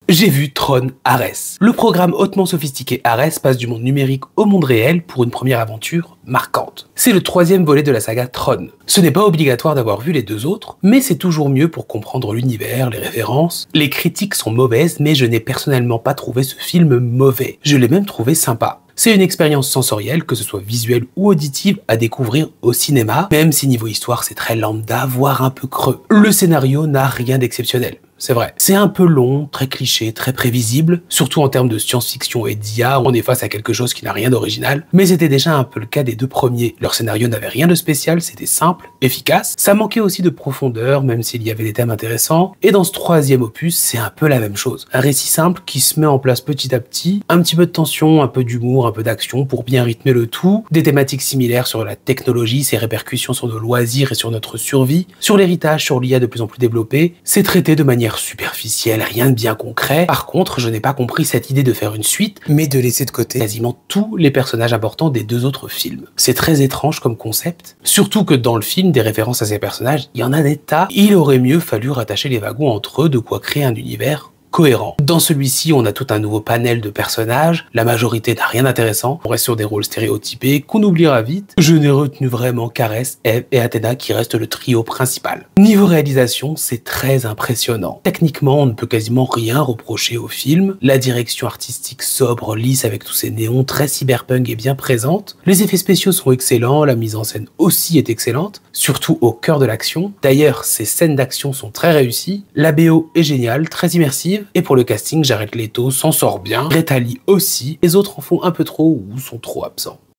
j'ai vu Tron Ares. Le programme hautement sophistiqué Ares passe du monde numérique au monde réel pour une première aventure marquante. C'est le troisième volet de la saga Tron. Ce n'est pas obligatoire d'avoir vu les deux autres, mais c'est toujours mieux pour comprendre l'univers, les références. Les critiques sont mauvaises, mais je n'ai personnellement pas trouvé ce film mauvais. Je l'ai même trouvé sympa. C'est une expérience sensorielle, que ce soit visuelle ou auditive, à découvrir au cinéma, même si niveau histoire c'est très lambda, voire un peu creux. Le scénario n'a rien d'exceptionnel. C'est vrai. C'est un peu long, très cliché, très prévisible, surtout en termes de science-fiction et d'IA, on est face à quelque chose qui n'a rien d'original, mais c'était déjà un peu le cas des deux premiers. Leur scénario n'avait rien de spécial, c'était simple, efficace, ça manquait aussi de profondeur, même s'il y avait des thèmes intéressants, et dans ce troisième opus, c'est un peu la même chose. Un récit simple qui se met en place petit à petit, un petit peu de tension, un peu d'humour, un peu d'action pour bien rythmer le tout, des thématiques similaires sur la technologie, ses répercussions sur nos loisirs et sur notre survie, sur l'héritage, sur l'IA de plus en plus développée, c'est traité de manière superficielle, rien de bien concret. Par contre, je n'ai pas compris cette idée de faire une suite, mais de laisser de côté quasiment tous les personnages importants des deux autres films. C'est très étrange comme concept, surtout que dans le film, des références à ces personnages, il y en a des tas. Il aurait mieux fallu rattacher les wagons entre eux, de quoi créer un univers cohérent. Dans celui-ci, on a tout un nouveau panel de personnages, la majorité n'a rien d'intéressant, on reste sur des rôles stéréotypés qu'on oubliera vite. Je n'ai retenu vraiment qu'Ares, Eve et Athéna qui restent le trio principal. Niveau réalisation, c'est très impressionnant. Techniquement, on ne peut quasiment rien reprocher au film. La direction artistique sobre, lisse avec tous ces néons, très cyberpunk et bien présente. Les effets spéciaux sont excellents, la mise en scène aussi est excellente, surtout au cœur de l'action. D'ailleurs, ces scènes d'action sont très réussies. La BO est géniale, très immersive. Et pour le casting, Jared Leto s'en sort bien, Greta Lee aussi, les autres en font un peu trop ou sont trop absents.